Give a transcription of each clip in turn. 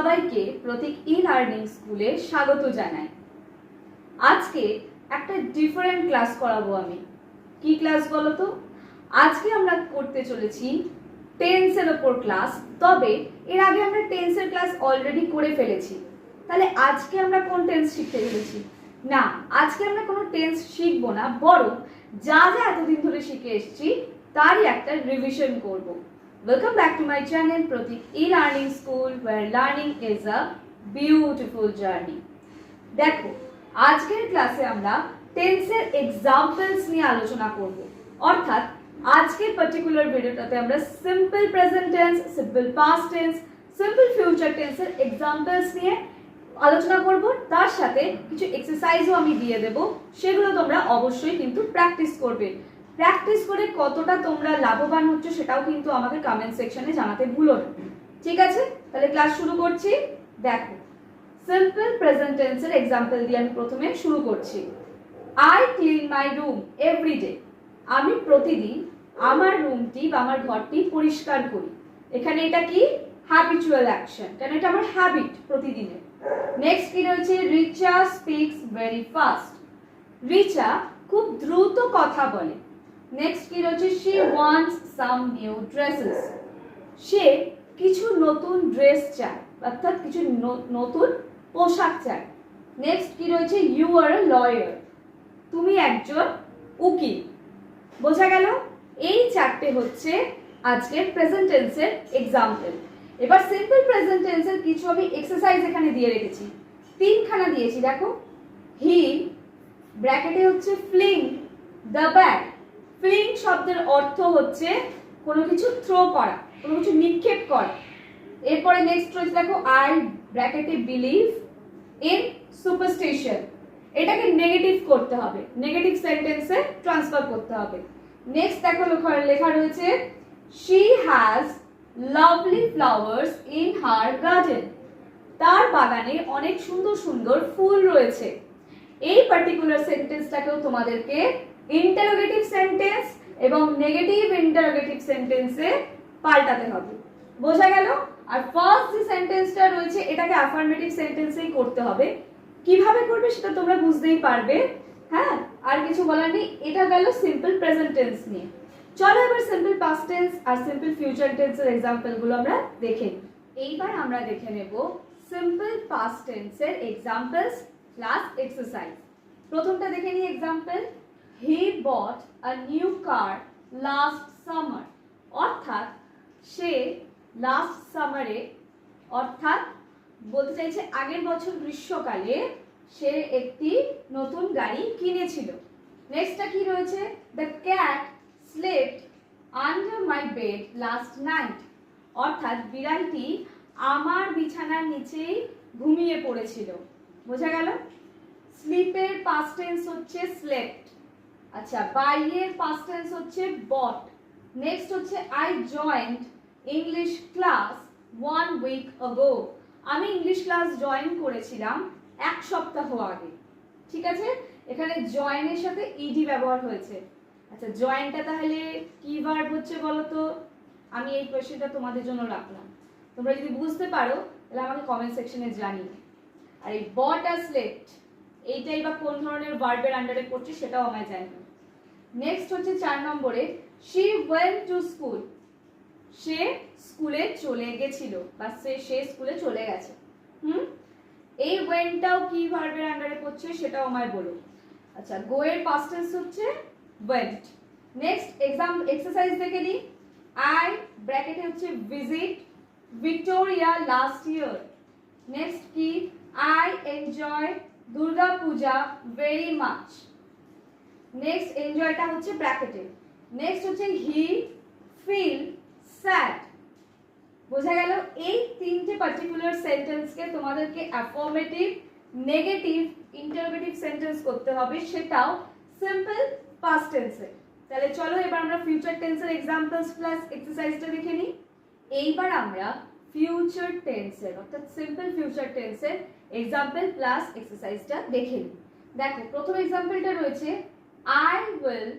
সবাইকে প্রতীক ই-লার্নিং স্কুলে স্বাগত জানাই। আজকে একটা ডিফারেন্ট ক্লাস করাবো আমি। কি ক্লাস বলো তো? আজকে আমরা করতে চলেছি টেন্সের ওপর ক্লাস। তবে এর আগে আমরা টেন্সের ক্লাস অলরেডি করে ফেলেছি। তাহলে আজকে আমরা কোন টেন্স শিখতে চলেছি? না, আজকে আমরা কোনো টেন্স শিখবো না, বরং যা যা এতদিন ধরে শিখে এসেছি তারই একটা রিভিশন করব। Welcome back to my channel Pratik E-Learning School, where learning is a beautiful journey. দেখো, আজকের ক্লাসে আমরা টেন্সের এক্সাম্পলস নিয়ে আলোচনা করব। অর্থাৎ আজকের পার্টিকুলার ভিডিওটাতে আমরা simple present tense, simple past tense, simple future টেন্সের এক্সাম্পলস নিয়ে আলোচনা করব। তার সাথে কিছু এক্সারসাইজও আমি দিয়ে দেব, সেগুলো তোমরা অবশ্যই কিন্তু প্র্যাকটিস করবে। প্র্যাকটিস করে কতটা তোমরা লাভবান হচ্ছ সেটাও কিন্তু আমাকে কমেন্ট সেকশনে জানাতে ভুলো না। ঠিক আছে, তাহলে ক্লাস শুরু করছি। দেখো, সিম্পল প্রেজেন্ট টেন্সের এক্সাম্পল দিয়ে আমি প্রথমে শুরু করছি। I clean my room every day. আমি প্রতিদিন আমার রুমটি বা আমার ঘরটি পরিষ্কার করি। এখানে এটা কি? হ্যাবিচুয়াল অ্যাকশন, কারণ এটা আমার হ্যাবিট প্রতিদিনের। নেক্সট কি রয়েছে? Richa speaks very fast. Richa খুব দ্রুত কথা বলে। নেক্সট কি রয়েছে? She wants some new dresses. সে কিছু নতুন ড্রেস চায়, অর্থাৎ কিছু নতুন পোশাক চায়। নেক্সট কি রয়েছে? You are a lawyer. তুমি একজন উকিল। বোঝা গেল? এই চারটে হচ্ছে আজকের প্রেজেন্ট টেন্সের এক্সাম্পল। এবার সিম্পল প্রেজেন্ট টেন্সের কিছু আমি এক্সারসাইজ এখানে দিয়ে রেখেছি, তিনখানা দিয়েছি। দেখো, হি ব্র্যাকেটে হচ্ছে ফ্লিং দ্য ব্যাগ। ফ্লিং শব্দের অর্থ হচ্ছে কোনো কিছু থ্রো করা, কোনো কিছু নিক্ষেপ করা। এরপরে নেক্সট রয়েছে, দেখো, আই ব্র্যাকেটে বিলিভ ইন সুপারস্টিশন। এটাকে নেগেটিভ করতে হবে, নেগেটিভ সেন্টেন্সে ট্রান্সফার করতে হবে। নেক্সট দেখো, লেখা রয়েছে she has lovely flowers in her garden. তার বাগানে অনেক সুন্দর সুন্দর ফুল রয়েছে। এই পার্টিকুলার সেন্টেন্সটাকেও তোমাদেরকে ইন্টারোগেটিভ সেন্টেন্স এবং নেগেটিভ ইন্টারোগেটিভ সেন্টেন্সে পাল্টাতে হবে। বোঝা গেল? আর ফার্স্ট যে সেন্টেন্সটা রয়েছে এটাকে অ্যাফার্মেটিভ সেন্টেন্সেই করতে হবে। কিভাবে করবে সেটা তোমরা বুঝতেই পারবে। হ্যাঁ, আর কিছু বলার নেই। এটা গেল সিম্পল প্রেজেন্ট টেন্স নিয়ে। চলো এবার সিম্পল পাস্ট টেন্স আর সিম্পল ফিউচার টেন্সের এক্সাম্পলগুলো আমরা দেখে নিই। এইবার আমরা দেখে নেব সিম্পল পাস্ট টেন্সের এক্সাম্পলস প্লাস এক্সারসাইজ। প্রথমটা দেখে নিই example. He bought a new car last summer. অর্থাৎ সে লাস্ট সামারে, অর্থাৎ বলতে চাইছে আগের বছর গ্রীষ্মকালে সে একটি নতুন গাড়ি কিনেছিল। নেক্সটটা কি রয়েছে? The cat slept under my bed last night. অর্থাৎ বিড়ালটি আমার বিছানার নিচেই ঘুমিয়ে পড়েছিল। বোঝা গেল? স্লিপের পাস্ট টেন্স হচ্ছে স্লেপ্ট। আচ্ছা, বাইয়ের পাস্ট টেন্স হচ্ছে বট। নেক্সট হচ্ছে I joined English class 1 week ago। আমি ইংলিশ ক্লাস জয়েন করেছিলাম 1 সপ্তাহ আগে। ঠিক আছে, এখানে জয়েনের সাথে ইডি ব্যবহার হয়েছে। আচ্ছা, জয়েনটা তাহলে কি ভার্ব হচ্ছে বলো তো? আমি এই কোয়েশ্চেনটা তোমাদের জন্য রাখলাম। তোমরা যদি বুঝতে পারো তাহলে আমাকে কমেন্ট সেকশনে জানিও। আর এই বট আর স্লেপ্ট এইটাই বা কোন ধরনের ভার্বের আন্ডারে পড়ছে সেটাও আমায় জানিও। নেক্সট হচ্ছে 4 নম্বরে, শি ওয়েন্ট টু স্কুল। সে স্কুলে চলে গেছিল বা সে স্কুলে চলে গেছে। এই ওয়েন্টটাও কি ভার্বের আন্ডারে পড়ছে সেটাও আমায় বলো। আচ্ছা, গো এর পাস্ট টেন্স হচ্ছে ওয়েন্ট। নেক্সট এক্সারসাইজ দেখে নিই। আই ব্র্যাকেটে হচ্ছে visit Victoria last year. Next কি? I enjoy Durga Puja very much. Next এনজয়টা হচ্ছে ব্র্যাকেটে। নেক্সট হচ্ছে হি ফিল স্যাড। বোঝা গেল? এই তিনটে পার্টিকুলার সেন্টেন্সকে তোমাদেরকে অ্যাফার্মেটিভ, নেগেটিভ, ইন্টারোগেটিভ সেন্টেন্স করতে হবে, সেটাও সিম্পল পাস্ট টেন্সে। তাহলে চলো এবার আমরা ফিউচার টেন্সের এক্সাম্পলস প্লাস এক্সারসাইজটা দেখে নিই। এইবার আমরা ফিউচার টেন্সের, অর্থাৎ সিম্পল ফিউচার টেন্সের এক্সাম্পল প্লাস এক্সারসাইজটা দেখে নিই। দেখো, প্রথম এক্সাম্পলটা রয়েছে I will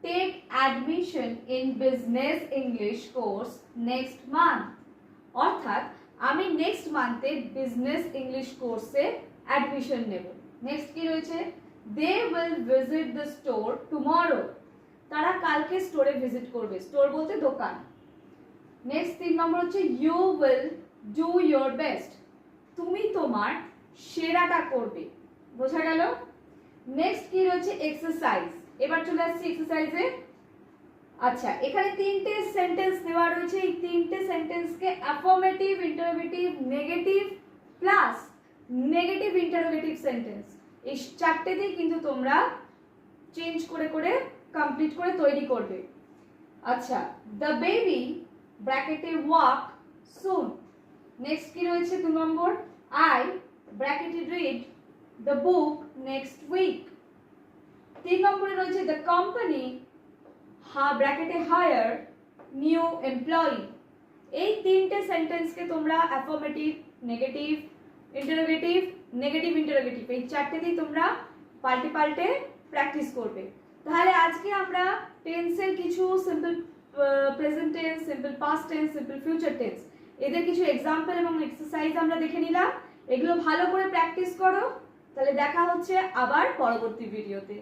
take admission in business English course next month. অর্থাৎ আমি নেক্সট মান্থে বিজনেস ইংলিশ কোর্সে অ্যাডমিশন নেব। নেক্সট কি রয়েছে, they will visit the store tomorrow, তারা কালকে স্টোরে ভিজিট করবে, স্টোর বলতে দোকান। নেক্সট 3 নম্বর হচ্ছে you will do your best, তুমি তোমার সেরাটা করবে, বোঝা গেল। নেক্সট কি রয়েছে, এক্সারসাইজ। এবার চলে আসছি এক্সারসাইজে। আচ্ছা, এখানে 3টে সেন্টেন্স দেওয়া রয়েছে, এই 3টে সেন্টেন্সকে affirmative, interrogative, negative plus negative interrogative sentence, এই 4টেতেই কিন্তু তোমরা চেঞ্জ করে করে কমপ্লিট করে তৈরি করবে। আচ্ছা, দ্য বেবি ব্র্যাকেটে ওয়াক সুন। নেক্সট কি রয়েছে 2 নম্বর, আই ব্র্যাকেটে read the book next week. 3 নম্বরে রয়েছে দ্য কোম্পানি ব্র্যাকেটে হায়ার নিউ এমপ্লয়ি। এই 3টে সেন্টেন্সকে তোমরা affirmative, negative, interrogative, negative interrogative, এই 4টেতেই তোমরা পাল্টে পাল্টে প্র্যাকটিস করবে। তাহলে আজকে আমরা টেন্সের কিছু simple present tense, simple past tense, simple future tense, এদের কিছু এক্সাম্পল এবং এক্সারসাইজ আমরা দেখে নিলাম। এগুলো ভালো করে প্র্যাকটিস করো, তাহলে দেখা হচ্ছে আবার পরবর্তী ভিডিওতে।